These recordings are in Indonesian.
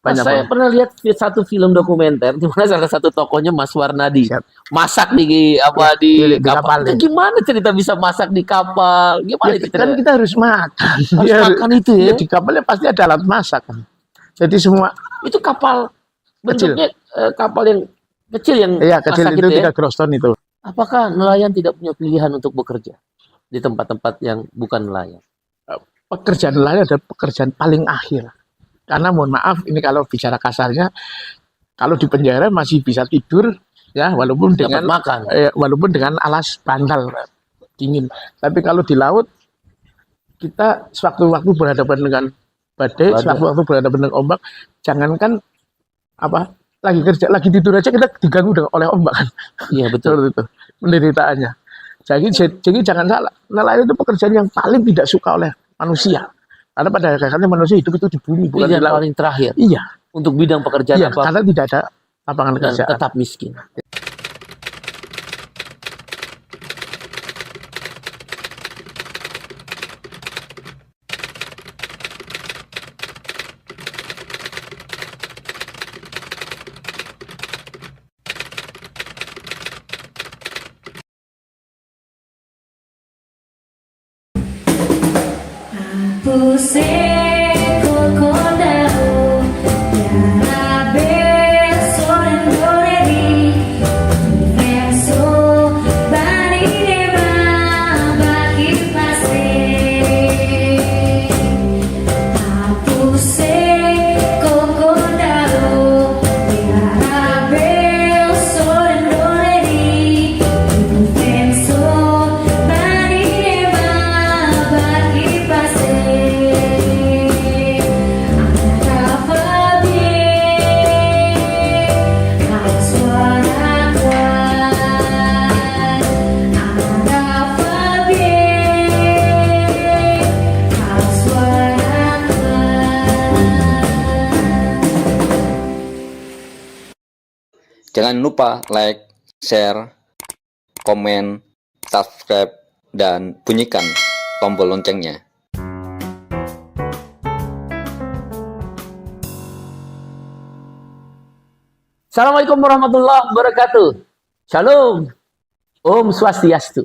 Banyak Saya banget. pernah lihat satu film dokumenter di mana salah satu tokohnya Mas Warnadi Siap. masak di apa Di di kapal. kapal, ya. Itu gimana cerita bisa masak di kapal? Gimana Ya, itu kan cerita? kita harus makan. Harus Ya, makan itu ya. ya, di kapalnya pasti ada alat masak kan. Jadi semua Itu kapal kecil. bentuknya kapal yang kecil yang Iya, kecil masak itu itu ya. 3 groston itu. Apakah nelayan tidak punya pilihan untuk bekerja di tempat-tempat yang bukan nelayan? Pekerjaan nelayan adalah pekerjaan paling akhir. Karena mohon maaf, ini kalau bicara kasarnya, kalau di penjara masih bisa tidur, ya walaupun Dapat dengan makan. walaupun dengan alas bantal dingin. Tapi kalau di laut, kita sewaktu-waktu berhadapan dengan badai, Badai. sewaktu-waktu berhadapan dengan ombak, jangankan apa lagi kerja, lagi tidur aja kita diganggu oleh ombak kan. Iya betul. Seperti itu penderitaannya. Jadi jangan salah, nelayan itu pekerjaan yang paling tidak suka oleh manusia. Karena pada hakikatnya manusia hidup itu di bumi, bukan di Pilihan laut. paling terakhir Iya, untuk bidang pekerjaan iya, apa karena tidak ada lapangan dan kerjaan. tetap miskin. Jangan lupa like, share, komen, subscribe, dan bunyikan tombol loncengnya. Assalamualaikum warahmatullahi wabarakatuh. Shalom. Om Swastiastu.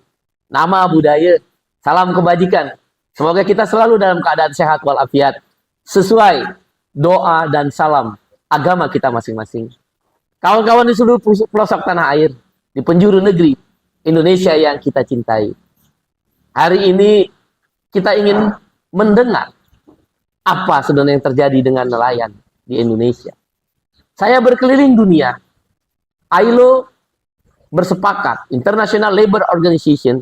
Nama budaya. Salam kebajikan. Semoga kita selalu dalam keadaan sehat walafiat. Sesuai doa dan salam agama kita masing-masing. Kawan-kawan di seluruh pelosok tanah air, di penjuru negeri Indonesia yang kita cintai. Hari ini kita ingin mendengar apa sebenarnya yang terjadi dengan nelayan di Indonesia. Saya berkeliling dunia. ILO bersepakat, International Labour Organization,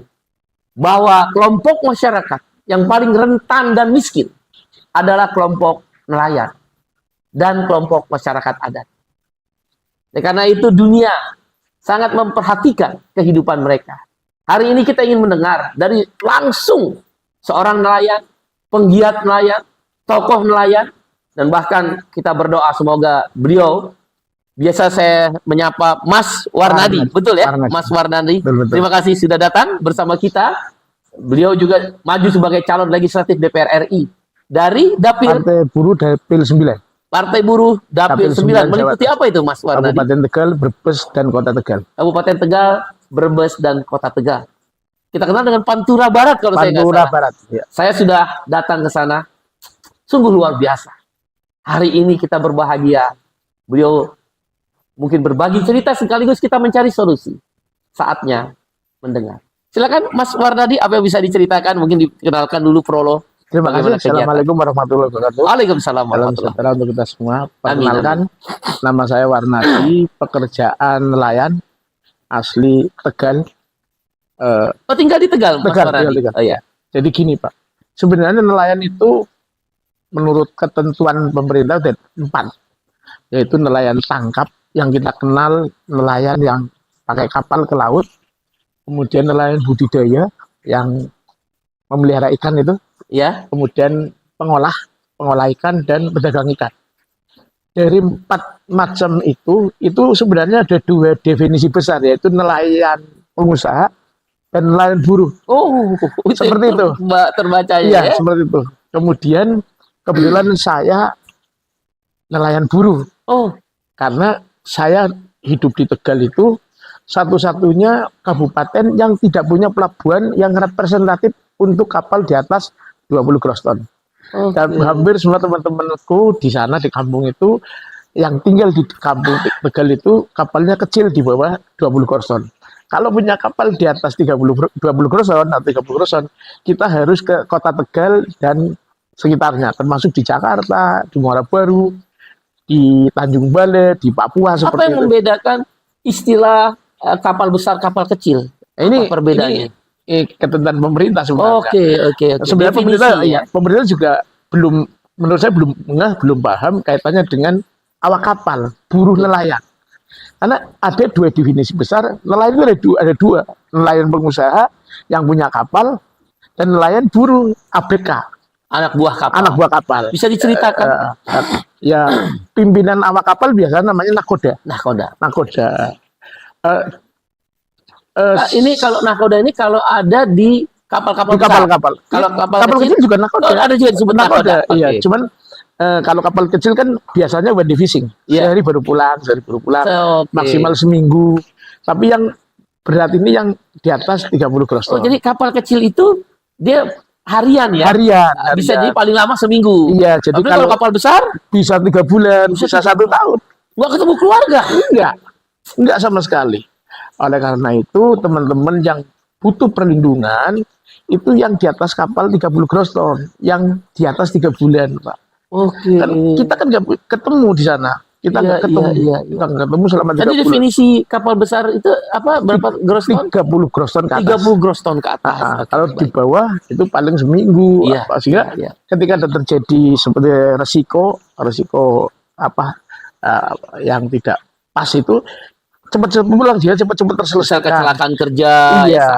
bahwa kelompok masyarakat yang paling rentan dan miskin adalah kelompok nelayan dan kelompok masyarakat adat. Karena itu dunia sangat memperhatikan kehidupan mereka. Hari ini kita ingin mendengar dari langsung seorang nelayan, penggiat nelayan, tokoh nelayan, dan bahkan kita berdoa semoga beliau, biasa saya menyapa Mas Warnadi, betul ya? Warnadi. Mas Warnadi, Betul. terima kasih sudah datang bersama kita. Beliau juga maju sebagai calon legislatif DPR RI dari Dapil Partai Buruh Dapil 9. Partai Buruh Dapil 9. Meliputi apa itu Mas Warnadi? Kabupaten Tegal, Brebes, dan Kota Tegal. Kabupaten Tegal, Brebes, dan Kota Tegal. Kita kenal dengan Pantura Barat kalau saya nggak Pantura salah. Barat. Ya. Saya sudah datang ke sana. Sungguh luar biasa. Hari ini kita berbahagia. Beliau mungkin berbagi cerita sekaligus kita mencari solusi. Saatnya mendengar. Silakan Mas Warnadi, apa yang bisa diceritakan? Mungkin dikenalkan dulu prolog. Terima kasih. Bagaimana kegiatan? Assalamualaikum warahmatullahi wabarakatuh. Waalaikumsalam Salam warahmatullahi sejahtera untuk kita semua. Amin, Perkenalkan, nama saya Warnadi, pekerjaan nelayan asli Tegal. Oh, tinggal di Tegal, Mas Tegal, Warnadi. Tegal. Oh, iya. Jadi gini Pak, sebenarnya nelayan itu menurut ketentuan pemerintah ada 4, yaitu nelayan tangkap yang kita kenal, nelayan yang pakai kapal ke laut, kemudian nelayan budidaya yang memelihara ikan itu, Ya. kemudian pengolah ikan dan pedagang ikan. Dari 4 macam itu sebenarnya ada 2 definisi besar, yaitu nelayan pengusaha dan nelayan buruh. Oh, Seperti itu. Terbacanya Iya, ya. seperti itu. Kemudian kebetulan saya nelayan buruh. Oh, Karena saya hidup di Tegal itu satu-satunya kabupaten yang tidak punya pelabuhan yang representatif untuk kapal di atas 20 gross ton. Dan oke. hampir semua teman-temanku di sana di kampung itu yang tinggal di kampung Tegal itu kapalnya kecil di bawah 20 gross ton. Kalau punya kapal di atas 20 gross ton atau 30 gross ton, kita harus ke kota Tegal dan sekitarnya, termasuk di Jakarta, di Muara Baru, di Tanjung Balai, di Papua Apa seperti yang itu. membedakan istilah kapal besar, kapal kecil? Ini Apa perbedaannya? ini ketentuan pemerintah sebenarnya. Oke. Sebenarnya Definisi, pemerintah juga belum, menurut saya belum paham kaitannya dengan awak kapal, buruh nelayan. Karena ada dua definisi besar, nelayan itu ada dua, nelayan pengusaha yang punya kapal dan nelayan buruh ABK, anak buah kapal. anak buah kapal. Bisa diceritakan? Ya, pimpinan awak kapal biasanya namanya nakoda. Nahkoda. Nakoda. Eh, Ini kalau nahkoda ini kalau ada di kapal-kapal di besar. kapal-kapal. Kalau kapal kecil juga nakoda. Oh, ada juga disebut nahkoda. Iya, Oke. cuman kalau kapal kecil kan biasanya wedding fishing. Iya. Sehari baru pulang, Oke. maksimal seminggu. Tapi yang berat ini yang di atas 30 gross Oh, ton. jadi kapal kecil itu dia harian ya? harian. Bisa jadi paling lama seminggu. Iya, jadi Tapi kalau kapal besar bisa 3 bulan, bisa 1 tahun. nggak ketemu keluarga. Enggak sama sekali. Oleh karena itu, teman-teman yang butuh perlindungan itu yang di atas kapal 30 gross ton, yang di atas 3 bulan, Pak. Oke. Kan kita kan nggak ketemu di sana. Kita Iya, nggak ketemu. iya. Kita nggak ketemu selama 3 Jadi bulan. definisi kapal besar itu apa? Berapa gross ton? 30 gross ton ke atas. 30 gross ton ke atas. Ah, Oke, kalau di baik. bawah itu paling seminggu. Iya, Sehingga iya. ketika ada terjadi seperti resiko apa yang tidak pas itu cepat-cepat pulang, dia cepat-cepat Misal terselesaikan. kecelakaan kerja, Iya.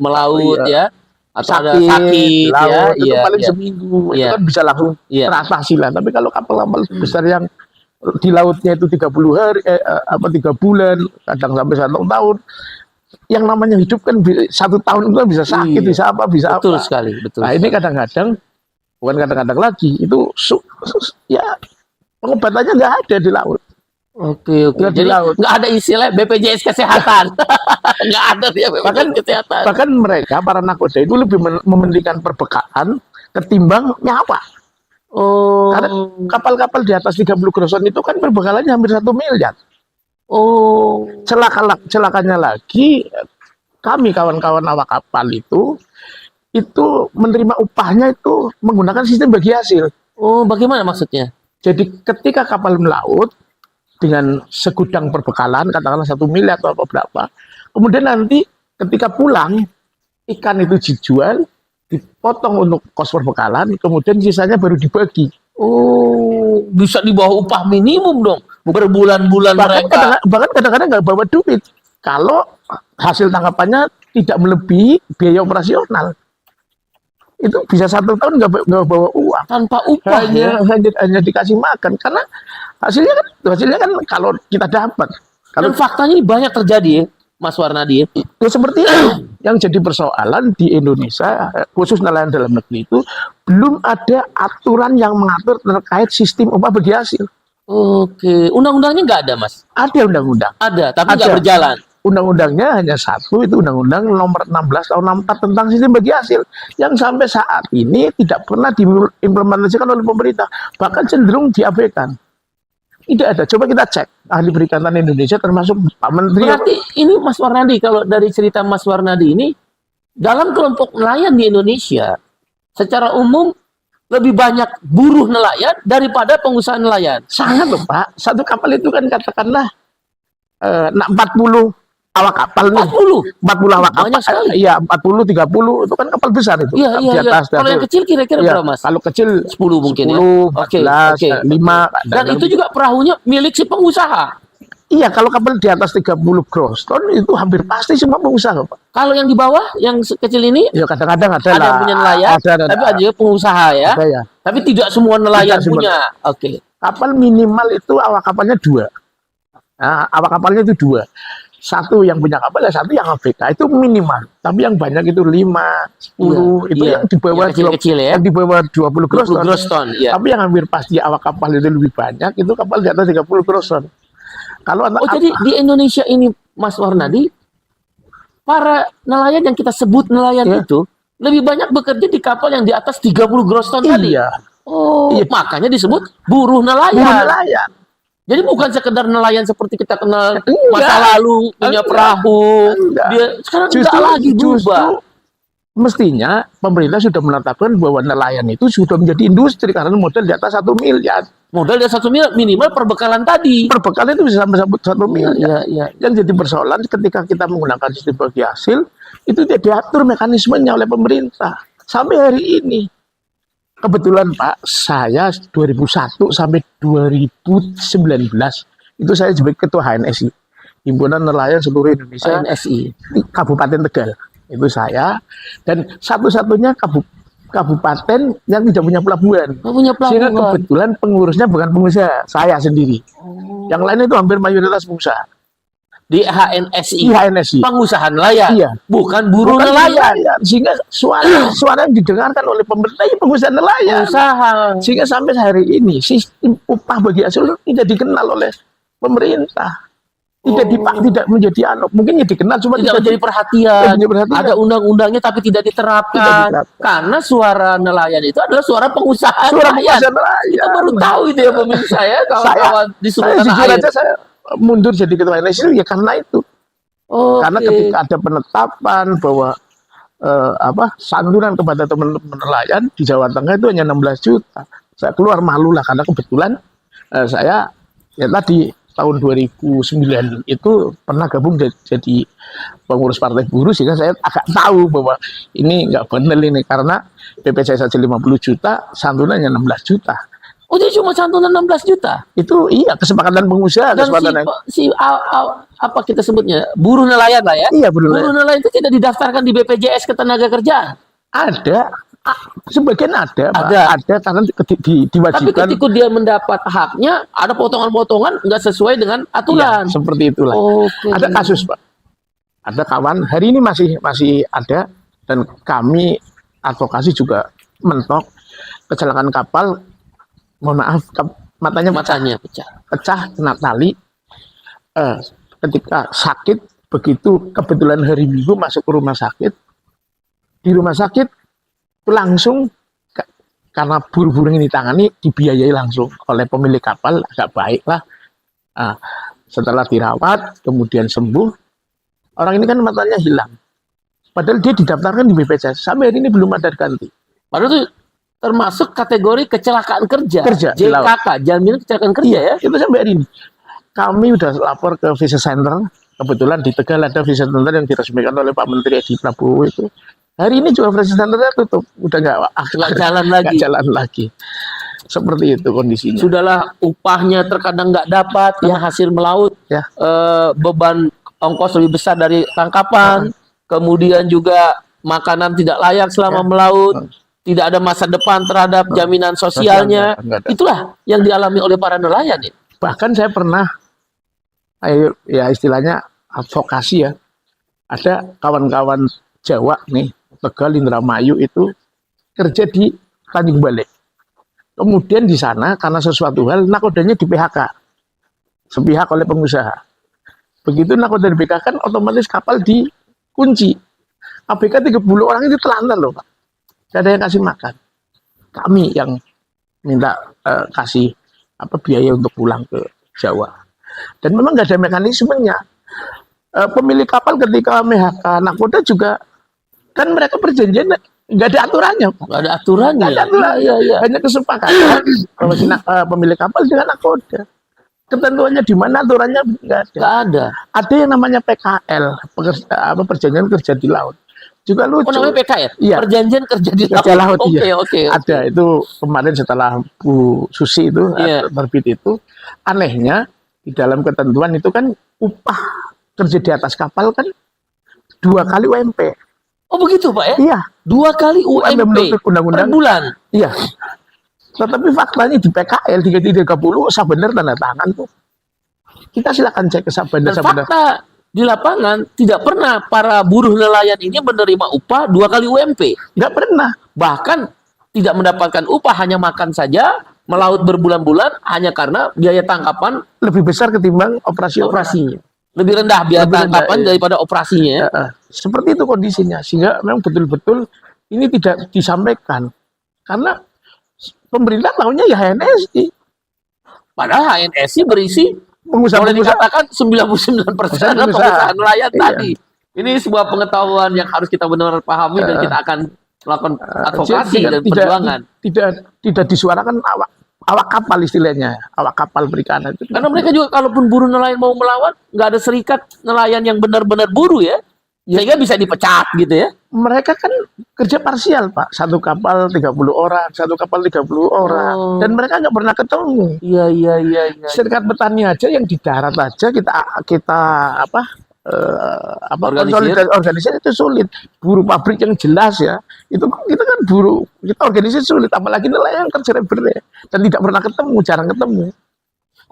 melaut Iya. ya, atau ada Sakit, sakit ya, laut, itu iya, paling iya. seminggu. Itu Iya. kan bisa langsung Iya. teratasi lah. Tapi kalau kapal-kapal besar yang di lautnya itu 30 hari, 3 bulan, kadang sampai 1 tahun. Yang namanya hidup kan 1 tahun itu kan bisa sakit, Iya. bisa apa, bisa Betul apa. sekali, betul. Nah ini kadang-kadang, bukan kadang-kadang lagi, itu ya pengobatannya nggak ada di laut. Oke. Nggak di Jadi laut. nggak ada istilah BPJS kesehatan. Nggak ada dia BPJS kesehatan. Bahkan mereka, para nakoda itu lebih mementingkan perbekalan ketimbang nyawa. Oh. Karena kapal-kapal di atas 30 gross ton itu kan perbekalannya hampir 1 miliar. Oh. Celakanya lagi, kami kawan-kawan awak kapal itu menerima upahnya itu menggunakan sistem bagi hasil. Oh, bagaimana maksudnya? Jadi ketika kapal melaut dengan segudang perbekalan, katakanlah 1 miliar atau apa berapa, kemudian nanti ketika pulang ikan itu dijual, dipotong untuk kos perbekalan, kemudian sisanya baru dibagi. Oh, bisa di bawah upah minimum dong. Berbulan-bulan mereka. Bahkan kadang-kadang nggak bawa duit. Kalau hasil tangkapannya tidak melebihi biaya operasional, itu bisa 1 tahun nggak bawa uang. Tanpa upah ya. Hanya dikasih makan, karena hasilnya kan kalau kita dapat. Kalau Dan faktanya ini banyak terjadi ya, Mas Warnadi. itu seperti itu yang jadi persoalan di Indonesia, khusus nelayan dalam negeri itu belum ada aturan yang mengatur terkait sistem upah bagi hasil. Oke, undang-undangnya nggak ada, Mas? Ada undang-undang. Ada, tapi nggak Ada. berjalan. Undang-undangnya hanya satu, itu Undang-Undang Nomor 16 Tahun 64 tentang sistem bagi hasil, yang sampai saat ini tidak pernah diimplementasikan oleh pemerintah, bahkan cenderung diabaikan. Tidak ada. Coba kita cek ahli perikanan Indonesia, termasuk Pak Menteri. Berarti ini Mas Warnadi, kalau dari cerita Mas Warnadi ini, dalam kelompok nelayan di Indonesia, secara umum lebih banyak buruh nelayan daripada pengusaha nelayan. Sangat loh Pak. Satu kapal itu kan katakanlah 40 awak kapal nih. 40 awak kapal. Banyak sekali. Iya, 40, 30 itu kan kapal besar itu. Iya. Kalau yang kecil kira-kira Iya, berapa, Mas? kalau kecil 10 mungkin 10, ya. 14, 5. Dan itu juga perahunya milik si pengusaha. Iya, kalau kapal di atas 30 gross ton itu hampir pasti semua pengusaha, Pak. Kalau yang di bawah, yang kecil ini, Ya kadang-kadang ada ada lah. yang punya nelayan, Ada. tapi ada juga pengusaha ya. Ada ya. Tapi tidak semua nelayan Tidak semua. punya. Oke. Kapal minimal itu awak kapalnya 2. Nah, awak kapalnya itu 2. satu yang punya kapal, ya satu yang ABK itu minimal. Tapi yang banyak itu 5, 10 itu yang di bawah yang kecil-kecil ya. yang di bawah 20 gross 20 ton. gross ton, ya. Tapi yang hampir pasti awak kapal itu lebih banyak, itu kapal di atas 30 gross ton. Kalau Oh, jadi di Indonesia ini, Mas Warnadi, para nelayan yang kita sebut nelayan Ya. itu lebih banyak bekerja di kapal yang di atas 30 gross ton tadi. iya, Oh, Iya. makanya disebut buruh nelayan. buruh nelayan. Jadi bukan sekedar nelayan seperti kita kenal Enggak. masa lalu, punya Enggak. perahu. Enggak. Dia sekarang enggak lagi berubah. Mestinya pemerintah sudah menetapkan bahwa nelayan itu sudah menjadi industri karena modal di atas 1 miliar. Modal dari 1 miliar minimal perbekalan tadi. Perbekalan itu bisa sampai 1 miliar. Iya. Yang jadi persoalan ketika kita menggunakan sistem bagi hasil itu tidak diatur mekanismenya oleh pemerintah sampai hari ini. Kebetulan Pak, saya 2001 sampai 2019 itu saya sebagai ketua HNSI, Himpunan Nelayan Seluruh Indonesia NSI. di Kabupaten Tegal. Itu saya dan satu-satunya kabupaten yang tidak punya pelabuhan. Nggak punya Sehingga pelabuhan. kebetulan pengurusnya bukan pengusaha, saya sendiri. Yang lain itu hampir mayoritas pengusaha. Di HNSI. Di HNSI. Pengusaha nelayan. Iya. Bukan buruh Bukan nelayan. Sehingga suara yang didengarkan oleh pemerintah ya pengusaha nelayan. Pengusaha. Sehingga sampai hari ini sistem upah bagi hasil tidak dikenal oleh pemerintah. Tidak menjadi mungkin ya dikenal cuma Tidak menjadi perhatian. Tidak menjadi perhatian. Ada undang-undangnya tapi tidak diterapkan. Tidak diterapkan. Karena suara nelayan itu adalah suara pengusaha Suara nelayan. pengusaha nelayan. Kita baru tahu itu ya pemirsa ya, kawan-kawan di seluruh saya tanah jujur air. aja saya mundur jadi ketua HNSI ya karena itu. Karena Oke. ketika ada penetapan bahwa santunan kepada teman-teman nelayan di Jawa Tengah itu hanya 16 juta. Saya keluar malu lah karena kebetulan saya ya tadi tahun 2009 itu pernah gabung jadi pengurus partai buruh sehingga saya agak tahu bahwa ini nggak benar ini karena BPJS saja 50 juta, santunannya 16 juta. Oh, jadi cuma santunan 16 juta. Itu iya kesepakatan pengusaha, Dan kesepakatan apa kita sebutnya? Buruh nelayan lah ya. iya benar. Buruh nelayan itu tidak didaftarkan di BPJS Ketenagakerjaan. Ada, sebagian ada, Pak. Ada. Ada karena Tapi diwajibkan. ketika dia mendapat haknya, ada potongan-potongan nggak sesuai dengan aturan. Iya, seperti itulah. Oke. Ada kasus, Pak. Ada kawan hari ini masih ada dan kami advokasi juga mentok kecelakaan kapal. Mohon maaf, matanya Pecah. pecah kena tali. Ketika sakit begitu kebetulan hari Minggu masuk ke rumah sakit. Di rumah sakit itu langsung karena buru-buru ini ditangani dibiayai langsung oleh pemilik kapal, agak baik lah. Setelah dirawat kemudian sembuh, orang ini kan matanya hilang. Padahal dia didaftarkan di BPJS sampai hari ini belum ada ganti. Padahal itu termasuk kategori kecelakaan kerja. Di laut. JKK, jaminan kecelakaan kerja ya. Itu sampai hari ini. Kami udah lapor ke Visa Center. Kebetulan di Tegal ada Visa Center yang diresmikan oleh Pak Menteri Edi Prabowo itu. Hari ini juga Visa Centernya tutup. Udah nggak jalan lagi. nggak jalan lagi. Seperti itu kondisinya. Sudahlah upahnya terkadang nggak dapat, yang hasil melaut, Ya. beban ongkos lebih besar dari tangkapan, kemudian juga makanan tidak layak selama melaut, tidak ada masa depan terhadap jaminan sosialnya. Nggak ada. Itulah yang dialami oleh para nelayan. Ya. Bahkan saya pernah, ya istilahnya advokasi ya. Ada kawan-kawan Jawa nih, Tegal, Indramayu itu kerja di Tanjung Balai. Kemudian di sana karena sesuatu hal nakodanya di PHK, sepihak oleh pengusaha. Begitu nakoda di PHK kan otomatis kapal dikunci. ABK 30 orang itu telantar loh Pak. Gak ada yang kasih makan. Kami yang minta kasih biaya untuk pulang ke Jawa. Dan memang nggak ada mekanismenya. Pemilik kapal ketika MHK nakoda juga kan mereka perjanjian nggak ada aturannya, Pak. Nggak ada aturannya. Nggak ada aturan. Iya. Hanya kesepakatan kalau pemilik kapal dengan nakoda. Ketentuannya di mana aturannya nggak ada. Nggak ada. Ada yang namanya PKL, perjanjian kerja di laut. Juga lucu. Oh, namanya PKL? Iya. Perjanjian kerja di laut. Kerja laut, Oke. iya. Ada itu kemarin setelah Bu Susi itu Iya. terbit itu. Anehnya di dalam ketentuan itu kan upah kerja di atas kapal kan 2 kali UMP. Oh begitu Pak ya? Iya, 2 kali UMP menurut per undang-undang. bulan. Iya. Tetapi faktanya di PKL 3330 benar tanda tangan tuh. Kita silakan cek Dan benar. fakta di lapangan tidak pernah para buruh nelayan ini menerima upah 2 kali UMP. Nggak pernah. Bahkan tidak mendapatkan upah, hanya makan saja, melaut berbulan-bulan hanya karena biaya tangkapan Lebih besar ketimbang operasinya. lebih rendah biaya Lebih rendah, tangkapan iya. daripada operasinya. Seperti itu kondisinya, sehingga memang betul-betul ini tidak disampaikan karena pemerintah tahunya ya HNSI. Padahal HNSI berisi boleh Pengusaha-pengusaha dikatakan 99% adalah pengusaha. pengusaha nelayan Iya. tadi. Ini sebuah pengetahuan yang harus kita benar-benar pahami dan kita akan melakukan advokasi dan perjuangan. Tidak disuarakan awak kapal istilahnya, awak kapal perikanan itu. Karena mereka juga kalaupun buruh nelayan mau melawan, nggak ada serikat nelayan yang benar-benar buruh ya, sehingga bisa dipecat gitu ya. Mereka kan kerja parsial, Pak. Satu kapal 30 orang, satu kapal 30 orang. Oh. Dan mereka nggak pernah ketemu. Iya. Serikat petani aja yang di darat aja kita organisasi itu sulit. Buruh pabrik yang jelas ya, itu kita kan buruh, kita organisasi sulit, apalagi nelayan kerja reguler dan tidak pernah ketemu, jarang ketemu.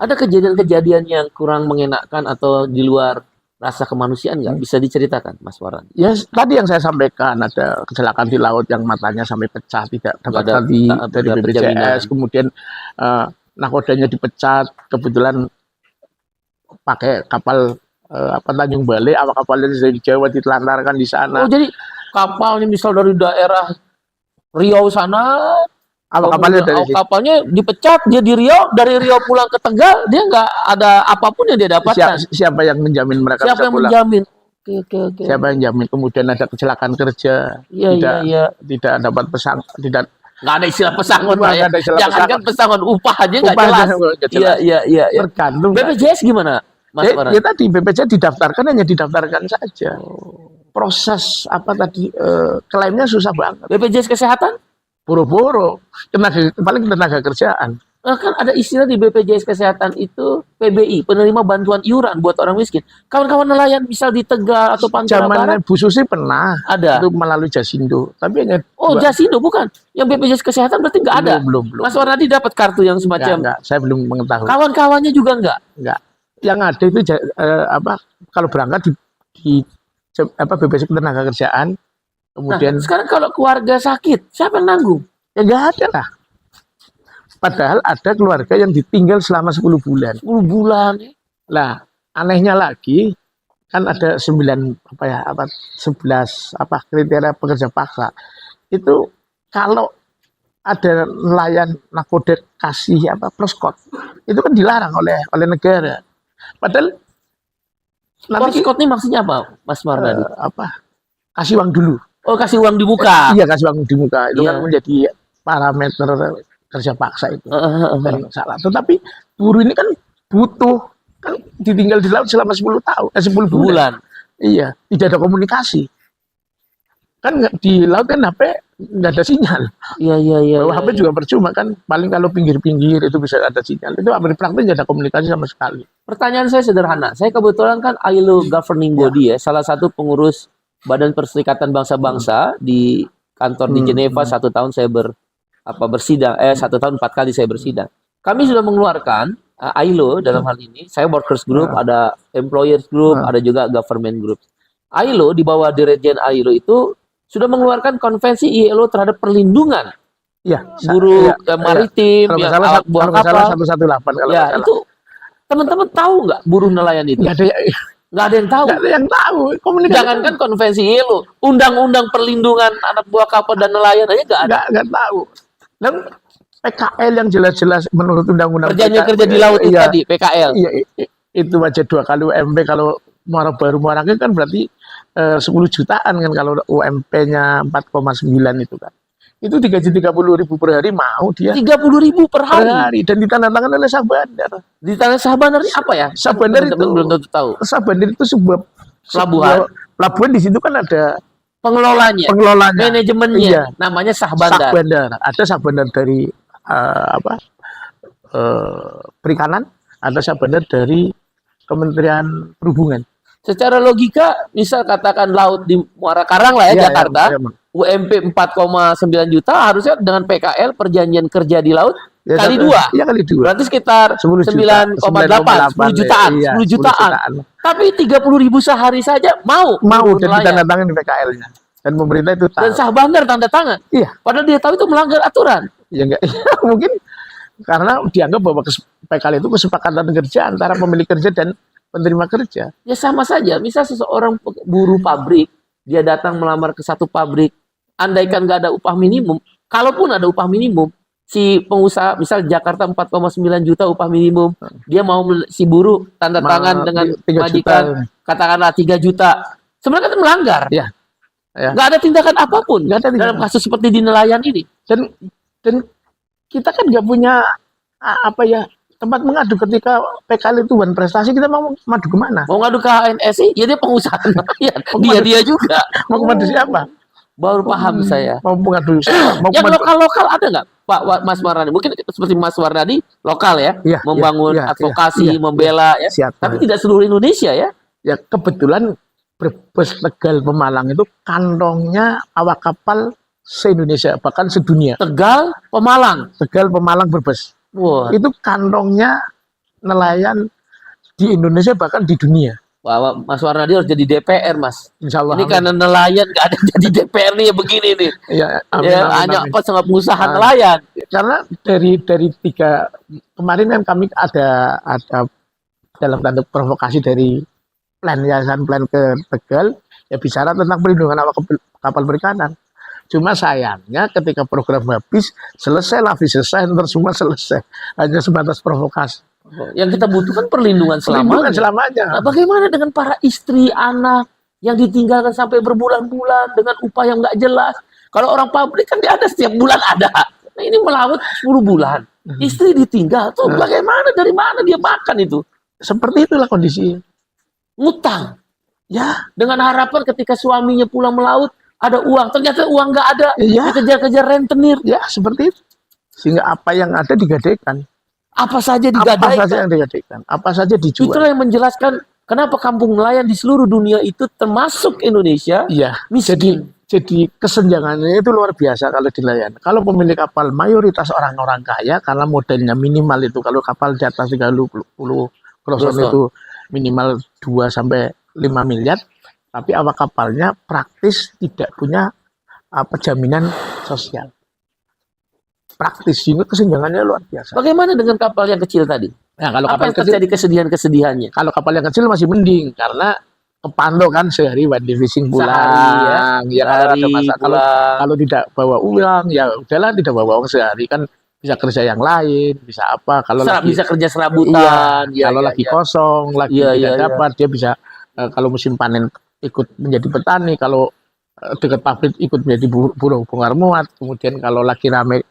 Ada kejadian-kejadian yang kurang mengenakan atau di luar rasa kemanusiaan nggak? Bisa diceritakan, Mas Waran? Ya tadi yang saya sampaikan, ada kecelakaan di laut yang matanya sampai pecah, tidak dapat Ada- ganti ada dari jaminan. BPJS, kemudian nakodanya dipecat, kebetulan pakai kapal Tanjung Balai, awak kapalnya dari Jawa ditelantarkan di sana. Oh, jadi kapalnya misal dari daerah Riau sana, Awak kapalnya dari situ. kapalnya dipecat, dia di Riau, dari Riau pulang ke Tegal, dia nggak ada apapun yang dia dapatkan. Siapa yang menjamin mereka Siapa bisa yang pulang? menjamin? Oke. Siapa yang jamin? Kemudian ada kecelakaan kerja, Iya. tidak dapat tidak Nggak ada istilah pesangon, Nggak Pak, ya. ada istilah Jangankan pesangon, upah aja nggak upah jelas. aja nggak jelas. Iya. Tergantung. BPJS gimana, Mas Waran? Ya tadi BPJS didaftarkan, hanya didaftarkan saja. Proses apa tadi klaimnya susah banget. BPJS Kesehatan? Boro-boro paling tenaga kerjaan. Nah, kan ada istilah di BPJS Kesehatan itu PBI, penerima bantuan iuran buat orang miskin. Kawan-kawan nelayan misal di Tegal atau Pantura Barat Zamannya Bu Susi pernah ada. itu melalui Jasindo, tapi hanya Oh, Jasindo bukan. Yang BPJS Kesehatan berarti nggak ada. belum. Mas Warnadi dapat kartu yang semacam. Enggak, saya belum mengetahui. Kawan-kawannya juga nggak. Enggak. Yang ada itu kalau berangkat di BPJS tenaga kerjaan, kemudian Nah, sekarang kalau keluarga sakit, siapa yang nanggung? ya enggak ada lah. Padahal ada keluarga yang ditinggal selama 10 bulan. 10 bulan. Lah, anehnya lagi kan ada 11 kriteria pekerja paksa. Itu kalau ada nelayan nakoda kasih proskot, itu kan dilarang oleh negara. Padahal nanti Perskot ini maksudnya apa, Mas Mardani? kasih uang dulu. Oh, kasih uang di muka. Iya, kasih uang di muka. Itu Iya. kan menjadi parameter kerja paksa itu. Dan Eh. salah. Tetapi buruh ini kan butuh, kan ditinggal di laut selama 10 tahun, 10 bulan. Iya, tidak ada komunikasi. Kan di laut kan HP nggak ada sinyal. Iya. Bahwa HP juga percuma kan, paling kalau pinggir-pinggir itu bisa ada sinyal. Itu di praktek nggak ada komunikasi sama sekali. Pertanyaan saya sederhana. Saya kebetulan kan ILO governing body ya, salah satu pengurus Badan Perserikatan Bangsa-Bangsa di kantor di Geneva. 1 tahun saya bersidang, 1 tahun 4 kali saya bersidang. Kami sudah mengeluarkan ILO dalam hal ini, saya workers group, ada employers group, ada juga government group. ILO di bawah dirjen ILO itu sudah mengeluarkan konvensi ILO terhadap perlindungan Iya, buruh iya. maritim, Kalau yang nggak salah, alat buah kalau nggak salah kapal. 118 kalau Ya, nggak salah. itu teman-teman tahu nggak buruh nelayan itu? Nggak ada, Nggak ada yang tahu. nggak ada yang tahu. Komunikasi Jangankan konvensi ILO, undang-undang perlindungan anak buah kapal dan nelayan aja nggak ada. nggak tahu. Dan PKL yang jelas-jelas menurut undang-undang Kerjanya kerja di laut itu iya, tadi, PKL. Iya, itu aja 2 kali UMP. Kalau Muara Baru Muara Angke kan berarti 10 jutaan kan kalau UMP-nya 4,9 itu kan. Itu digaji 30.000 per hari, mau dia 30.000 per per hari. hari dan ditandatangani oleh Sabandar. Di tanah Sahabanar ini apa ya? Sabandar itu Teman-teman belum tentu tahu. Sabandar itu sebuah pelabuhan di situ kan ada Pengelolanya, pengelolanya. manajemennya, Iya. namanya Sahbandar. Sabandar. Ada Sabandar dari perikanan, ada Sabandar dari Kementerian Perhubungan. Secara logika, misal katakan laut di Muara Karang lah ya, Iya, Jakarta, iya, UMP 4,9 juta, harusnya dengan PKL perjanjian kerja di laut Ya, kali satu- 2. Iya kali 2. Berarti sekitar 10 juta. 9,8, 10 jutaan, Iya, 10 jutaan. Tapi 30.000 sehari saja mau Mau turun jadi nelayan. tanda tangan di PKL-nya. Dan pemerintah itu tahu. Dan Syah Bandar tanda tangan. Iya. Padahal dia tahu itu melanggar aturan. Ya enggak, mungkin karena dianggap bahwa PKL itu kesepakatan kerja antara pemilik kerja dan penerima kerja. Ya sama saja. Misal seseorang buruh pabrik, dia datang melamar ke satu pabrik, andaikan nggak ada upah minimum, kalaupun ada upah minimum, si pengusaha, misal Jakarta 4,9 juta upah minimum, dia mau si buruh tanda tangan dengan 3 majikan, juta. katakanlah 3 juta. Sebenarnya kan melanggar. Ya. Ya. Nggak ada tindakan apapun Nggak ada tindakan. dalam kasus seperti di nelayan ini. Dan kita kan nggak punya apa ya tempat mengadu ketika PKL itu bukan prestasi, kita mau madu kemana? Mau ngadu ke HNSI, ya dia pengusaha nelayan. Dia juga. Mau kemana siapa? Baru paham saya. Mau mengadu siapa? Mau Yang kemana? lokal-lokal ada nggak, Pak Mas Mardhani? Mungkin seperti Mas Mardhani lokal ya, Iya, membangun iya, iya, advokasi, iya, membela ya. Siap. Tapi tidak seluruh Indonesia ya. Ya kebetulan Brebes, Tegal, Pemalang itu kantongnya awak kapal se-Indonesia, bahkan sedunia. Tegal, Pemalang. Tegal, Pemalang, Brebes. Wah, Itu kantongnya nelayan di Indonesia bahkan di dunia. Wah, Mas Mardhani harus jadi DPR, Mas. Insya Allah. Ini karena nelayan nggak ada jadi DPR nih ya begini nih. Ya, amin, Ya, amin, hanya amin. kok sama pengusaha Ah. nelayan. Karena dari 3 kemarin kan kami ada dalam tanda provokasi dari yayasan plan ke Tegal ya bicara tentang perlindungan awak kapal perikanan. Cuma sayangnya ketika program habis selesai terus semua selesai, hanya sebatas provokasi. Yang kita butuhkan perlindungan Perlindungan selamanya. selamanya. Nah, bagaimana dengan para istri, anak yang ditinggalkan sampai berbulan-bulan dengan upah yang nggak jelas? Kalau orang pabrik kan dia ada setiap bulan ada. Nah, ini melaut 10 bulan. Istri ditinggal tuh bagaimana? Dari mana dia makan itu? Seperti itulah kondisi. Ngutang. Ya, Dengan harapan ketika suaminya pulang melaut ada uang. Ternyata uang nggak ada. Iya. Dikejar-kejar rentenir. ya seperti itu. Sehingga apa yang ada digadaikan. Apa saja Apa digadaikan. saja yang digadaikan. Apa saja dijual. Itulah yang menjelaskan kenapa kampung nelayan di seluruh dunia itu termasuk Indonesia Iya. miskin. Jadi kesenjangannya itu luar biasa kalau di nelayan. Kalau pemilik kapal mayoritas orang-orang kaya karena modelnya minimal itu kalau kapal di atas 30 groson Groson. itu minimal 2 sampai 5 miliar, tapi awak kapalnya praktis tidak punya jaminan sosial. Praktis sehingga kesenjangannya luar biasa. Bagaimana dengan kapal yang kecil tadi? Nah, kalau Apa kapal yang kecil, terjadi kesedihan-kesedihannya? kalau kapal yang kecil masih mending karena kepantau kan sehari one day fishing pulang. Sehari, Ya, kalau ada Sehari masa pulang. kalau tidak bawa uang ya udahlah tidak bawa uang sehari kan bisa kerja yang lain, bisa apa kalau lagi Bisa kerja serabutan. iya, kalau lagi kosong, lagi Iya, tidak iya, dapat dia bisa kalau musim panen ikut menjadi petani, kalau dekat pabrik ikut menjadi buruh bongkar muat, kemudian kalau lagi rame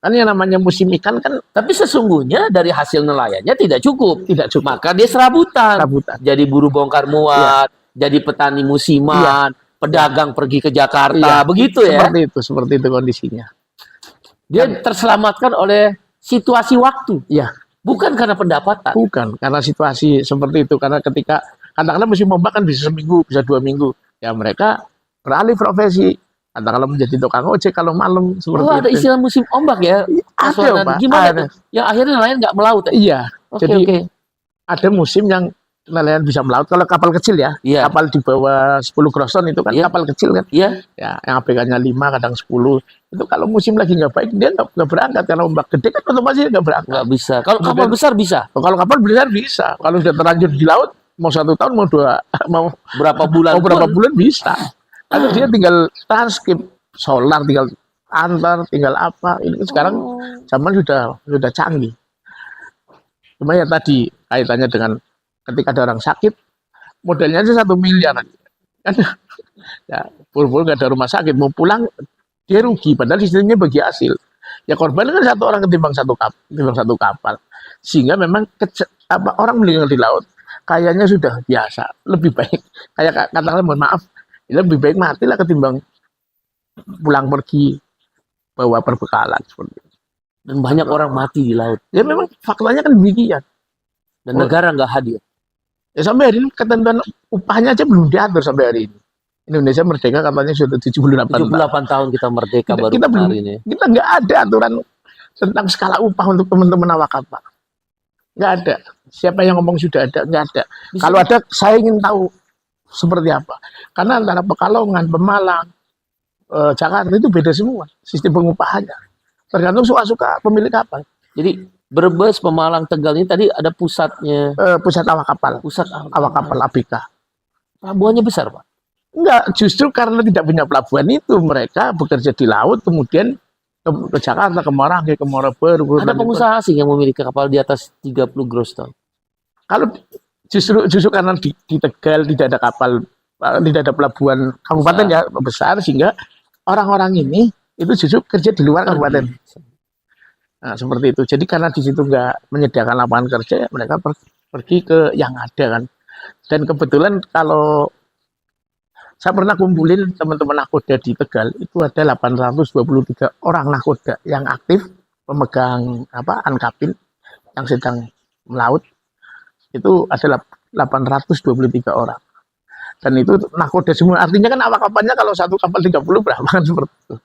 kan yang namanya musim ikan kan Tapi sesungguhnya dari hasil nelayannya tidak cukup. tidak cukup Maka dia serabutan. rabutan. Jadi buruh bongkar muat, jadi petani musiman, pedagang pergi ke Jakarta, Iya, begitu ya. seperti itu kondisinya. Dia terselamatkan oleh situasi waktu, Iya, bukan karena pendapatan. bukan karena situasi seperti itu, karena ketika katakanlah musim ombak kan bisa seminggu, bisa 2 minggu, ya mereka beralih profesi. Katakanlah menjadi tukang ojek kalau malam seperti Oh, ada itu. istilah musim ombak ya. Mas Ada, Mardhani. Pak. Gimana Ada. tuh? Yang akhirnya nelayan nggak melaut. Ya? Iya, Oke, jadi oke. ada musim yang nelayan bisa melaut kalau kapal kecil ya. Iya. Kapal di bawah 10 groson itu kan Iya. kapal kecil kan. Iya. Ya, yang APK-nya 5 kadang 10. Itu kalau musim lagi nggak baik dia nggak berangkat karena ombak gede kan otomatis nggak berangkat. Nggak bisa. Kalau kapal Kemudian- besar bisa. Kalau kapal besar bisa. Kalau sudah terlanjur di laut mau 1 tahun mau 2 mau Berapa bulan? mau berapa pun. bulan bisa. Atau dia tinggal transkip solar, tinggal antar, tinggal apa. Ini sekarang zaman sudah canggih. Cuma ya tadi kaitannya dengan ketika ada orang sakit, modelnya aja 1 miliar. Kan ya, pur-pur nggak ada rumah sakit, mau pulang dia rugi, padahal istrinya bagi hasil. Ya korban kan 1 orang ketimbang satu kapal. Sehingga memang orang meninggal di laut kayaknya sudah biasa, lebih baik. Kayak katakanlah mohon maaf, ya lebih baik matilah ketimbang pulang pergi bawa perbekalan seperti itu. Dan banyak orang mati di laut. Ya memang faktanya kan demikian. Dan negara nggak hadir. Ya sampai hari ini ketentuan upahnya aja belum diatur sampai hari ini. Indonesia merdeka katanya sudah 78 tahun. 78 tahun kita merdeka baru Kita belum- kemarin ya. Kita nggak ada aturan tentang skala upah untuk teman-teman awak kapal. Nggak ada. Siapa yang ngomong sudah ada? Nggak ada. Kalau ada, saya ingin tahu seperti apa. Karena antara Pekalongan, Pemalang, Jakarta itu beda semua sistem pengupahannya. Tergantung suka-suka pemilik kapal. Jadi Brebes, Pemalang, Tegal ini tadi ada pusatnya. Pusat awak kapal, Pusat awak kapal ABK. pelabuhannya besar, Pak. Enggak, justru karena tidak punya pelabuhan itu mereka bekerja di laut, kemudian ke Jakarta, ke Merauke, ke Muara Baru. Ada pengusaha asing yang memiliki kapal di atas 30 gross ton. Kalau justru karena di Tegal tidak ada kapal, tidak ada pelabuhan kabupaten ya besar, sehingga orang-orang ini itu justru kerja di luar kabupaten. Nah, seperti itu. Jadi karena di situ nggak menyediakan lapangan kerja, ya mereka pergi ke yang ada kan. Dan kebetulan kalau saya pernah kumpulin teman-teman nakoda di Tegal, itu ada 823 orang nakoda yang aktif, pemegang ankapin yang sedang melaut. Itu ada 823 orang. Dan itu nakoda semua. Artinya kan awak kapalnya kalau satu kapal 30 berapa kan seperti itu.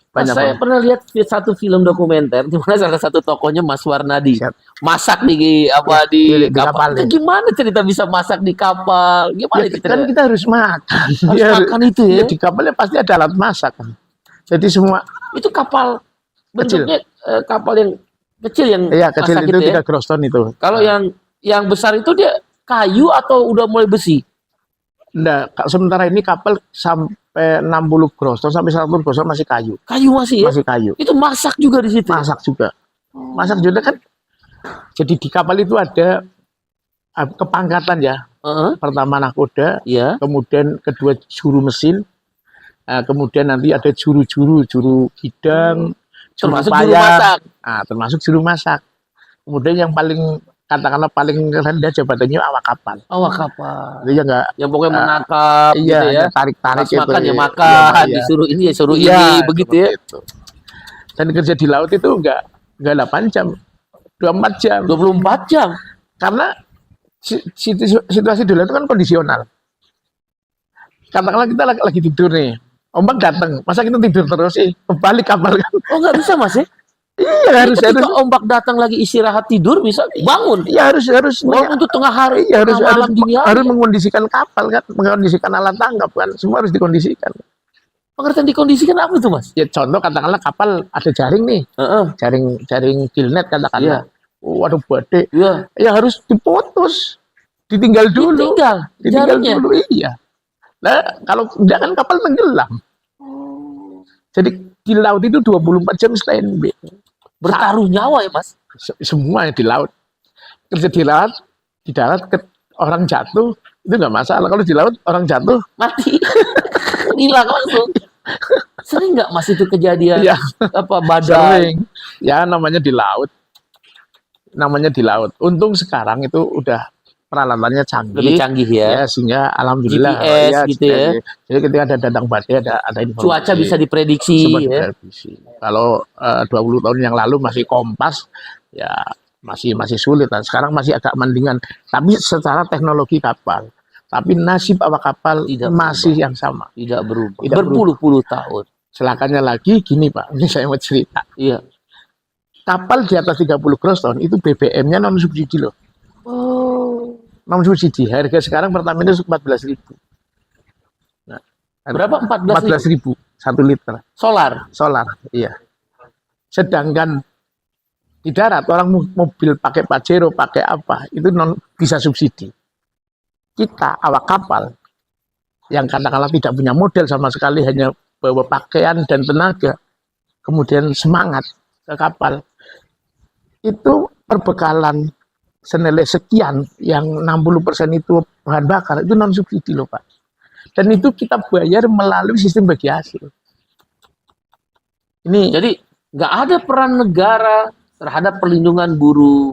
Banyak Saya pernah lihat satu film dokumenter di mana salah satu tokohnya Mas Warnadi Siap. masak di Di kapal. kapal. Itu gimana cerita bisa masak di kapal? Gimana Ya, itu kan cerita? kita harus makan. Harus Ya, makan itu ya. di kapalnya pasti ada alat masak kan. Jadi semua Itu kapal bentuknya kapal yang kecil yang ya kecil masak itu ya. 3 groston itu. Kalau yang besar itu dia kayu atau udah mulai besi? Nah, sementara ini kapal sampai 60 groston sampai 100 groston masih kayu. Kayu masih ya? Masih kayu. Itu masak juga di situ. Masak juga. Masak juga kan. Jadi di kapal itu ada kepangkatan ya. Heeh. Pertama nakoda, Iya. kemudian kedua juru mesin, kemudian nanti ada juru bidang, juru Termasuk juru payah, masak. termasuk juru masak. Kemudian yang paling katakanlah paling rendah jabatannya awak kapal. Awak kapal. Itu ya enggak Yang pokoknya menangkap iya, gitu ya. tarik-tarik Pas makan ya Iya, makan, iya. disuruh ini ya suruh Iya, ini, begitu ya. seperti itu. Dan kerja di laut itu enggak 8 jam, 24 jam. 24 jam. Karena situasi di laut itu kan kondisional. Katakanlah kita lagi tidur nih, ombak datang, masa kita tidur terus sih? Balik kapal kan? Oh, nggak bisa, Mas ya? Iya, Ketika ombak datang lagi istirahat tidur bisa bangun. iya harus Bangun tuh tengah hari, iya, harus tengah malam dini hari. harus mengkondisikan kapal kan, mengkondisikan alat tangkap kan, semua harus dikondisikan. Pengertian dikondisikan apa itu, Mas? Ya contoh katakanlah kapal ada jaring nih, Heeh. jaring gillnet katakanlah. Waduh badai, Iya. ya harus diputus, ditinggal dulu, Ditinggal jaringnya. dulu iya. Nah kalau tidak kan kapal tenggelam. Jadi di laut itu 24 jam standby. Bertaruh nyawa ya, Mas? Semua yang di laut. Kerja di darat orang jatuh itu nggak masalah. Kalau di laut orang jatuh Mati. Hilang langsung. Sering nggak, Mas, itu kejadian ya badai? sering. Ya namanya di laut. Namanya di laut. Untung sekarang itu udah peralatannya canggih. Lebih canggih ya. Ya sehingga alhamdulillah GPS gitu ya. Jadi ketika ada datang badai ada informasi. Cuaca bisa diprediksi Semua ya. diprediksi. Kalau 20 tahun yang lalu masih Kompas ya masih sulit dan sekarang masih agak mendingan. Tapi secara teknologi kapal, tapi nasib awak kapal Tidak masih berubah. yang sama. Tidak berubah. Tidak Berpuluh-puluh tahun. Celakanya lagi gini Pak, ini saya mau cerita. Iya. Kapal di atas 30 groston itu BBM-nya non subsidi loh. Oh. Non subsidi. Harga sekarang Pertamina 14.000. Nah, Berapa? 14.000 1 liter. Solar. Solar, iya. Sedangkan di darat orang mobil pakai Pajero, pakai apa, itu non bisa subsidi. Kita awak kapal yang katakanlah tidak punya modal sama sekali, hanya bawa pakaian dan tenaga, kemudian semangat ke kapal, itu perbekalan senilai sekian yang 60% itu bahan bakar itu non subsidi loh Pak. Dan itu kita bayar melalui sistem bagi hasil. Ini Jadi nggak ada peran negara terhadap perlindungan buruh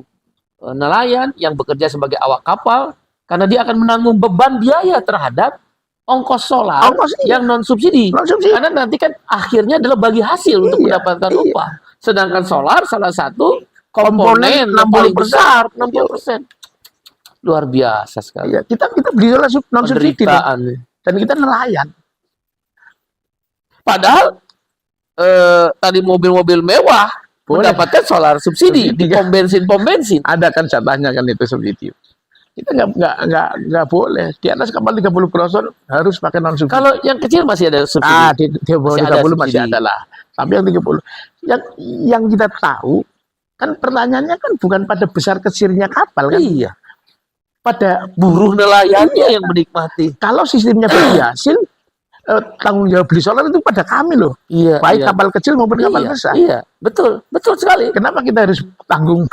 nelayan yang bekerja sebagai awak kapal karena dia akan menanggung beban biaya terhadap ongkos solar iya. yang non subsidi. Non subsidi. Karena nanti kan akhirnya adalah bagi hasil untuk Iya, mendapatkan iya. upah. Sedangkan solar salah satu Komponen komponen yang paling 60%. besar, 60%. Luar biasa sekali. Iya, kita beli non subsidi nih. Penderitaan. Dan kita nelayan. Padahal tadi mobil-mobil mewah Boleh. mendapatkan solar subsidi di Subsidi, pom bensin. Ada kan jatahnya kan itu subsidi. Kita nggak boleh di atas kapal 30 person harus pakai non subsidi. Kalau yang kecil masih ada subsidi. Di bawah Masih ada 30 masih subsidi. ada lah. Tapi yang 30 yang kita tahu kan pertanyaannya kan bukan pada besar kecilnya kapal kan. Iya, Pada buruh nelayannya yang menikmati. kalau sistemnya bagi hasil tanggung jawab beli solar itu pada kami loh. Iya, Baik iya. kapal kecil maupun kapal Iya, besar. iya, betul sekali. Kenapa kita harus tanggung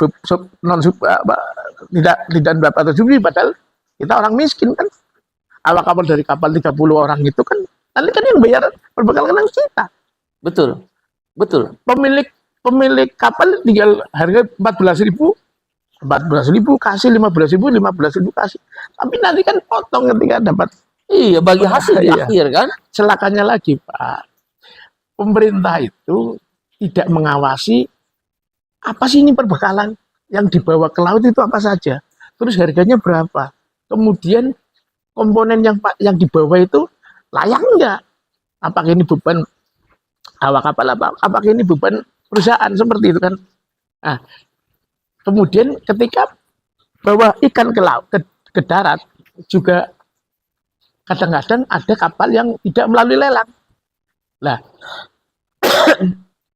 tidak dapat subsidi padahal kita orang miskin kan. Awak kapal dari kapal 30 orang itu kan nanti kan yang bayar perbekalan kan kita. Betul. Pemilik kapal tinggal harga 14.000 kasih 15.000 kasih. Tapi nanti kan potong ketika dapat. Iya, bagi hasil di Iya. akhir kan. Celakanya lagi Pak, pemerintah itu tidak mengawasi apa sih ini perbekalan yang dibawa ke laut itu apa saja, terus harganya berapa, kemudian komponen yang dibawa itu layak enggak, apakah ini beban awak kapal, apakah ini beban perusahaan, seperti itu kan. Nah, kemudian ketika bawa ikan ke laut, ke darat juga kadang-kadang ada kapal yang tidak melalui lelang. Nah,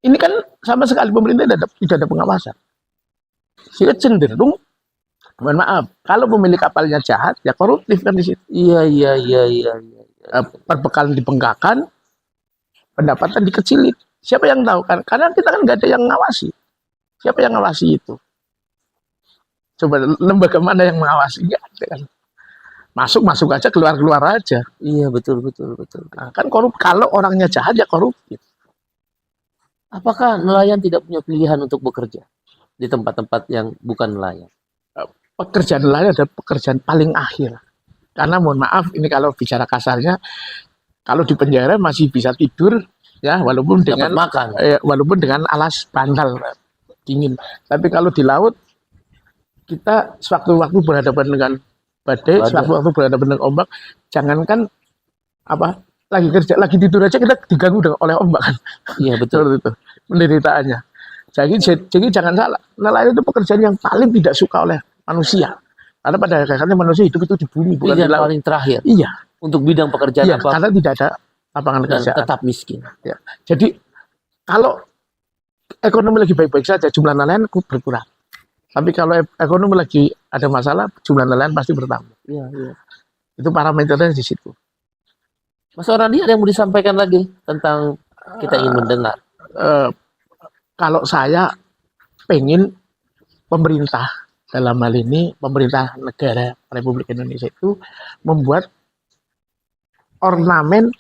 ini kan sama sekali pemerintah tidak ada pengawasan. Sehingga cenderung, mohon maaf, kalau pemilik kapalnya jahat, ya koruptif kan di situ. Iya. Perbekalan dibengkakan, pendapatan dikecilin. Siapa yang tahu kan? Karena kita kan nggak ada yang ngawasi. Siapa yang ngawasi itu? Coba lembaga mana yang mengawasi? Nggak ada kan. Masuk aja, keluar aja. Iya, betul. Nah, kan kalau orangnya jahat ya koruptif. Apakah nelayan tidak punya pilihan untuk bekerja di tempat-tempat yang bukan nelayan? Pekerjaan nelayan adalah pekerjaan paling akhir. Karena mohon maaf, ini kalau bicara kasarnya, kalau di penjara masih bisa tidur, ya walaupun Dapat dengan makan. walaupun dengan alas bantal dingin. Tapi kalau di laut, kita sewaktu-waktu berhadapan dengan badai, sewaktu-waktu berhadapan dengan ombak, jangankan apa lagi kerja, lagi tidur aja kita diganggu oleh ombak kan. Iya, betul. Seperti itu penderitaannya. Jadi jangan salah, nelayan itu pekerjaan yang paling tidak suka oleh manusia. Karena pada hakikatnya manusia hidup itu di bumi, bukan di Pilihan laut. paling terakhir Iya, untuk bidang pekerjaan iya, apa karena tidak ada lapangan dan kerjaan. tetap miskin. Ya. Jadi kalau ekonomi lagi baik-baik saja, jumlah nelayan berkurang. Tapi kalau ekonomi lagi ada masalah, jumlah nelayan pasti bertambah. Iya. Itu parameternya di situ. Mas Orandi, ada yang mau disampaikan lagi tentang kita ingin mendengar? Kalau saya pengen pemerintah, dalam hal ini pemerintah negara Republik Indonesia itu membuat ornamen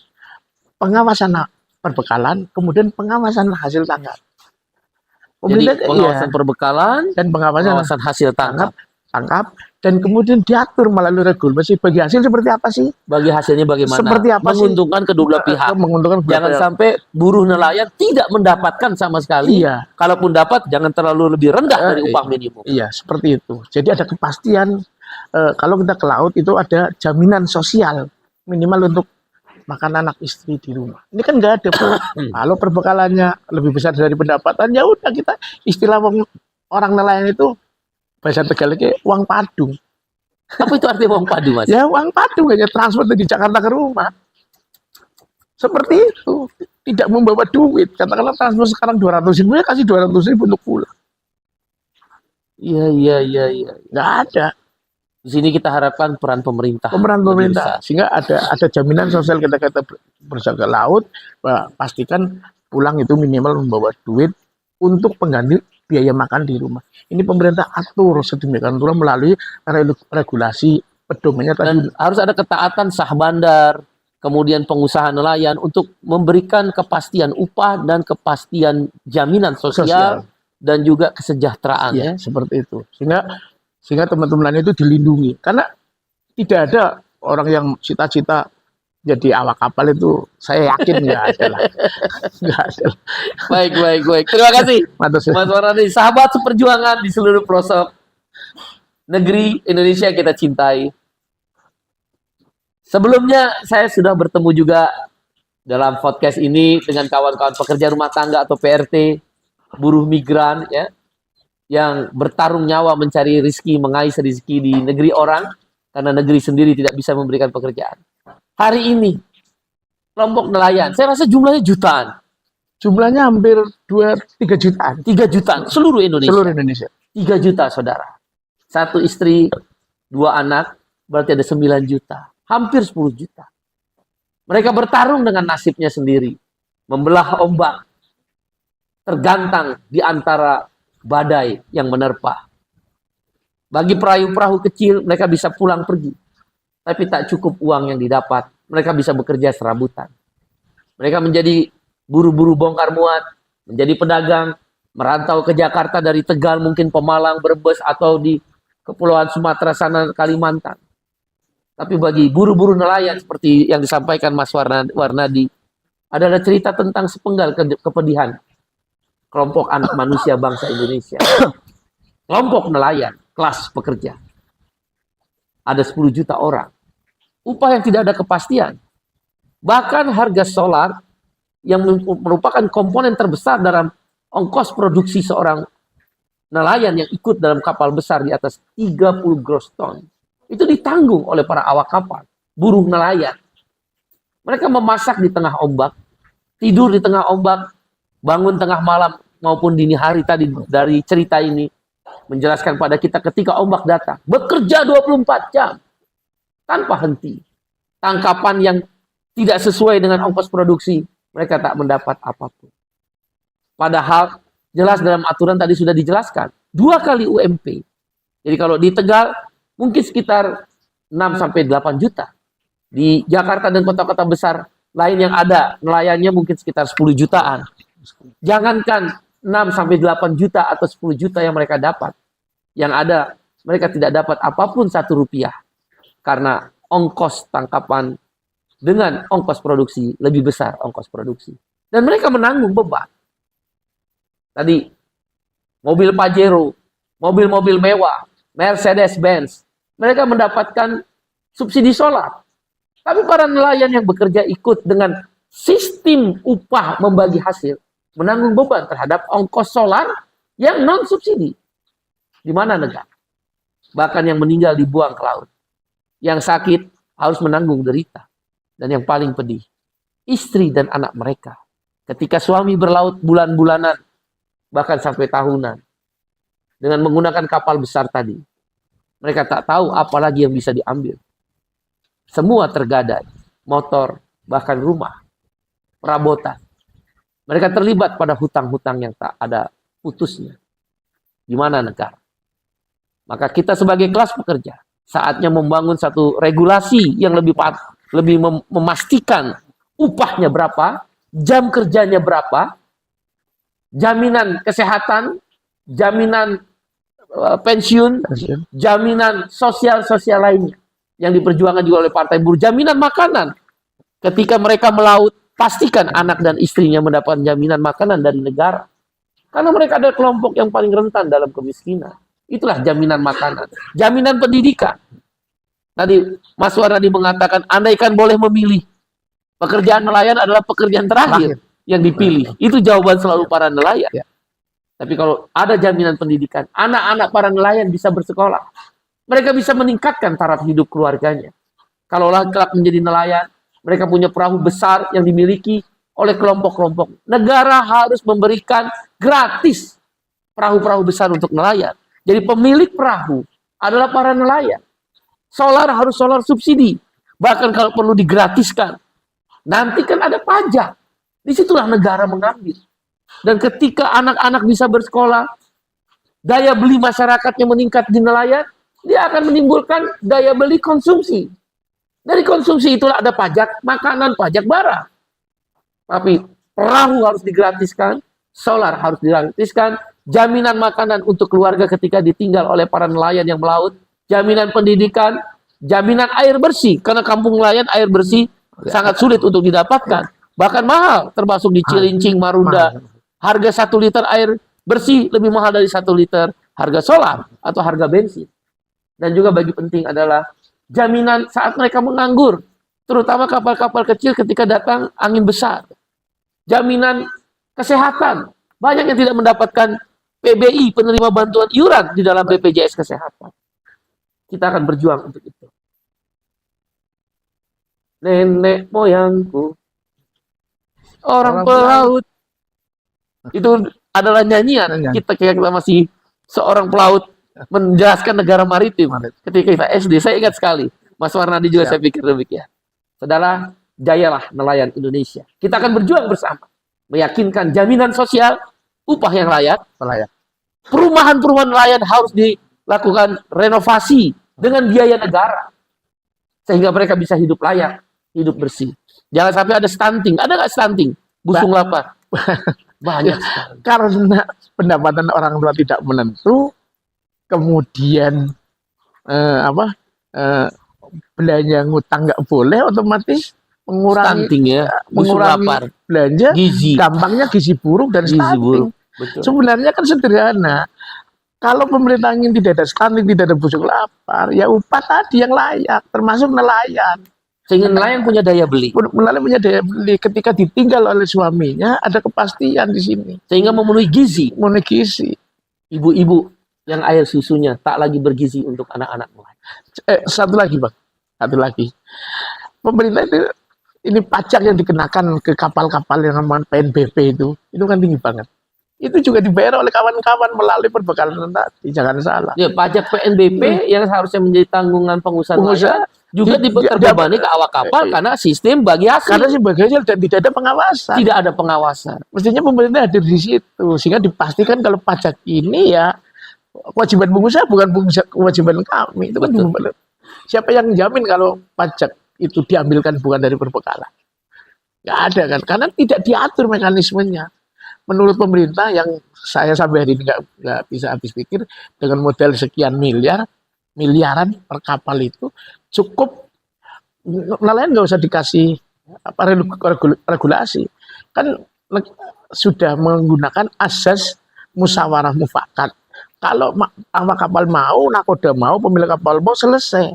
pengawasan perbekalan, kemudian pengawasan hasil tangkap. Jadi Pemerintah pengawasan perbekalan, dan pengawasan hasil tangkap. tangkap dan kemudian diatur melalui regulasi bagi hasil seperti apa sih? Bagi hasilnya bagaimana? Seperti apa sih? Menguntungkan kedua belah pihak. Menguntungkan kedua Jangan pihak. sampai buruh nelayan tidak mendapatkan sama sekali. Iya. Kalaupun dapat, jangan terlalu lebih rendah dari upah minimum. Iya, seperti itu. Jadi ada kepastian kalau kita ke laut itu ada jaminan sosial minimal untuk makan anak istri di rumah. Ini kan nggak ada. Kalau perbekalannya lebih besar dari pendapatan, ya udah kita istilah orang nelayan itu bahasa Tegalnya uang padung. Apa itu arti uang padu, Mas? Ya uang padung hanya transport dari Jakarta ke rumah. Seperti itu. Tidak membawa duit. Katakanlah transport sekarang 200.000, ya kasih 200.000 untuk pulang. Iya. Nggak ada. Di sini kita harapkan peran pemerintah. Pemeran lebih pemerintah. besar. Sehingga ada jaminan sosial kita berusaha ke laut. Pastikan pulang itu minimal membawa duit untuk pengganti biaya makan di rumah. Ini pemerintah atur sedemikian rupa melalui regulasi pedomannya tadi. Dan harus ada ketaatan sah bandar, kemudian pengusaha nelayan untuk memberikan kepastian upah dan kepastian jaminan sosial. Dan juga kesejahteraan. Ya, seperti itu. Sehingga teman-teman itu dilindungi. Karena tidak ada orang yang cita-cita jadi awak kapal itu, saya yakin nggak ada lah. Nggak ada. Baik. Terima kasih, Mas Mas Orandi. Sahabat seperjuangan di seluruh pelosok negeri Indonesia kita cintai. Sebelumnya saya sudah bertemu juga dalam podcast ini dengan kawan-kawan pekerja rumah tangga atau PRT buruh migran ya, yang bertarung nyawa mencari rezeki, mengais rezeki di negeri orang karena negeri sendiri tidak bisa memberikan pekerjaan. Hari ini kelompok nelayan, saya rasa jumlahnya jutaan, Jumlahnya hampir 2-3 jutaan 3 jutaan seluruh Indonesia. seluruh Indonesia. 3 juta saudara. Satu istri, 2 anak, berarti ada 9 juta. Hampir 10 juta. Mereka bertarung dengan nasibnya sendiri. Membelah ombak. Tergantang di antara badai yang menerpa. Bagi perahu-perahu kecil, mereka bisa pulang pergi. Tapi tak cukup uang yang didapat. Mereka bisa bekerja serabutan. Mereka menjadi buru-buru bongkar muat, menjadi pedagang, merantau ke Jakarta dari Tegal, mungkin Pemalang, Brebes, atau di Kepulauan Sumatera sana, Kalimantan. Tapi bagi buru-buru nelayan seperti yang disampaikan Mas Warnadi, adalah cerita tentang sepenggal kepedihan kelompok anak manusia bangsa Indonesia. Kelompok nelayan, kelas pekerja. Ada 10 juta orang. Upah yang tidak ada kepastian. Bahkan harga solar yang merupakan komponen terbesar dalam ongkos produksi seorang nelayan yang ikut dalam kapal besar di atas 30 gross ton. Itu ditanggung oleh para awak kapal, buruh nelayan. Mereka memasak di tengah ombak, tidur di tengah ombak, bangun tengah malam maupun dini hari tadi dari cerita ini menjelaskan pada kita ketika ombak datang. Bekerja 24 jam tanpa henti. Tangkapan yang tidak sesuai dengan ongkos produksi, mereka tak mendapat apapun. Padahal jelas dalam aturan tadi sudah dijelaskan 2 kali UMP. Jadi kalau di Tegal mungkin sekitar 6-8 juta. Di Jakarta dan kota-kota besar lain yang ada nelayannya mungkin sekitar 10 jutaan. Jangankan 6-8 juta atau 10 juta yang mereka dapat. Yang ada mereka tidak dapat apapun 1 rupiah. Karena ongkos tangkapan dengan ongkos produksi lebih besar ongkos produksi. Dan mereka menanggung beban. Tadi mobil Pajero, mobil-mobil mewah, Mercedes-Benz, mereka mendapatkan subsidi solar. Tapi para nelayan yang bekerja ikut dengan sistem upah membagi hasil, menanggung beban terhadap ongkos solar yang non-subsidi. Di mana negara? Bahkan yang meninggal dibuang ke laut. Yang sakit harus menanggung derita. Dan yang paling pedih, istri dan anak mereka. Ketika suami berlaut bulan-bulanan, bahkan sampai tahunan, dengan menggunakan kapal besar tadi, mereka tak tahu apa lagi yang bisa diambil. Semua tergadai, motor, bahkan rumah, perabotan. Mereka terlibat pada hutang-hutang yang tak ada putusnya. Di mana negara? Maka kita sebagai kelas pekerja, saatnya membangun satu regulasi yang lebih memastikan upahnya berapa, jam kerjanya berapa, jaminan kesehatan, jaminan pensiun, jaminan sosial-sosial lainnya yang diperjuangkan juga oleh Partai Buruh, jaminan makanan. Ketika mereka melaut, pastikan anak dan istrinya mendapatkan jaminan makanan dari negara. Karena mereka ada kelompok yang paling rentan dalam kemiskinan. Itulah jaminan makanan. Jaminan pendidikan. Tadi Mas Warnadi mengatakan, andaikan boleh memilih, pekerjaan nelayan adalah pekerjaan terakhir yang dipilih. Itu jawaban selalu para nelayan. Tapi kalau ada jaminan pendidikan, anak-anak para nelayan bisa bersekolah. Mereka bisa meningkatkan taraf hidup keluarganya. Kalau kelak menjadi nelayan, mereka punya perahu besar yang dimiliki oleh kelompok-kelompok. Negara harus memberikan gratis perahu-perahu besar untuk nelayan. Jadi pemilik perahu adalah para nelayan. Solar harus solar subsidi. Bahkan kalau perlu digratiskan. Nanti kan ada pajak. Disitulah negara mengambil. Dan ketika anak-anak bisa bersekolah, daya beli masyarakatnya meningkat di nelayan, dia akan menimbulkan daya beli konsumsi. Dari konsumsi itulah ada pajak makanan, pajak barang. Tapi perahu harus digratiskan, solar harus digratiskan, jaminan makanan untuk keluarga ketika ditinggal oleh para nelayan yang melaut, jaminan pendidikan, jaminan air bersih. Karena kampung nelayan air bersih sangat sulit untuk didapatkan. Bahkan mahal, termasuk di Cilincing, Marunda. Harga 1 liter air bersih lebih mahal dari 1 liter harga solar atau harga bensin. Dan juga bagi penting adalah jaminan saat mereka menganggur. Terutama kapal-kapal kecil ketika datang angin besar. Jaminan kesehatan. Banyak yang tidak mendapatkan PBI, penerima bantuan iuran di dalam BPJS Kesehatan. Kita akan berjuang untuk itu. Nenek moyangku, orang pelaut. Itu adalah nyanyian. Kita masih seorang pelaut menjelaskan negara maritim. Ketika kita SD, saya ingat sekali. Mas Warnadi juga saya pikir demikian. Saudara, jayalah nelayan Indonesia. Kita akan berjuang bersama. Meyakinkan jaminan sosial, upah yang layak. Perumahan-perumahan nelayan harus dilakukan renovasi dengan biaya negara. Sehingga mereka bisa hidup layak, hidup bersih. Jangan sampai ada stunting. Ada nggak stunting? Busung lapar. Banyak sekali. Karena pendapatan orang tua tidak menentu, kemudian belanja ngutang nggak boleh, otomatis mengurangi Stunting ya, busung lapar, belanja, gizi, gampangnya gizi buruk dan gizi stunting. buruk. Betul. Sebenarnya kan sederhana. Kalau pemerintah ingin tidak ada stunting, tidak ada busuk lapar, ya upah tadi yang layak, termasuk nelayan. Sehingga nelayan punya daya beli. Nelayan punya daya beli. Ketika ditinggal oleh suaminya, ada kepastian di sini. Sehingga memenuhi gizi. Memenuhi gizi. Ibu-ibu yang air susunya tak lagi bergizi untuk anak-anak nelayan. Satu lagi, Bang. Satu lagi. Pemerintah ini pajak yang dikenakan ke kapal-kapal yang namanya PNBP itu kan tinggi banget. Itu juga dibayar oleh kawan-kawan melalui perbekalan tadi, jangan salah. Ya, pajak PNBP yang harusnya menjadi tanggungan pengusaha juga terbebani ke awak kapal karena sistem bagi hasil. Karena sebagai hasil dan tidak ada pengawasan. Tidak ada pengawasan. Mestinya pemerintah hadir di situ sehingga dipastikan kalau pajak ini ya kewajiban pengusaha, bukan kewajiban kami. Itu kan siapa yang jamin kalau pajak itu diambilkan bukan dari perbekalan? Nggak ada kan? Karena tidak diatur mekanismenya. Menurut pemerintah yang saya sampai hari ini nggak bisa habis pikir, dengan modal sekian miliaran per kapal itu cukup, nelayan nggak usah dikasih regulasi, kan sudah menggunakan asas musyawarah mufakat. Kalau awak kapal mau, nakoda mau, pemilik kapal mau, selesai.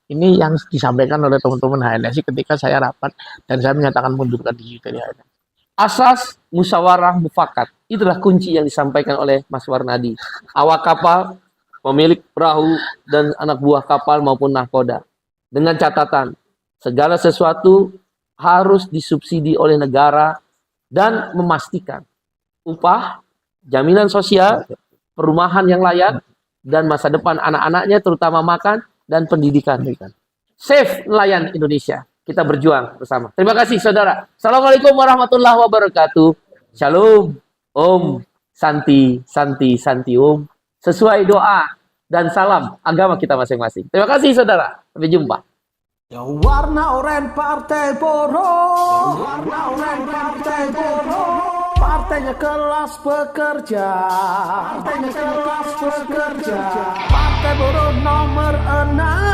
Ini yang disampaikan oleh teman-teman HNSI ketika saya rapat dan saya menyatakan mundurkan diri dari HNSI. Asas musyawarah mufakat. Itulah kunci yang disampaikan oleh Mas Warnadi. Awak kapal, pemilik perahu, dan anak buah kapal maupun nahkoda. Dengan catatan, segala sesuatu harus disubsidi oleh negara dan memastikan upah, jaminan sosial, perumahan yang layak, dan masa depan anak-anaknya terutama makan dan pendidikan. Save nelayan Indonesia. Kita berjuang bersama. Terima kasih, saudara. Assalamualaikum warahmatullahi wabarakatuh. Shalom. Om. Santi, Santi, Santi Om. Sesuai doa dan salam agama kita masing-masing. Terima kasih, saudara. Sampai jumpa. Ya warna oranye Partai Buruh. Warna oranye Partai Buruh. Partainya kelas pekerja. Partainya kelas pekerja. Partai Buruh nomor 6.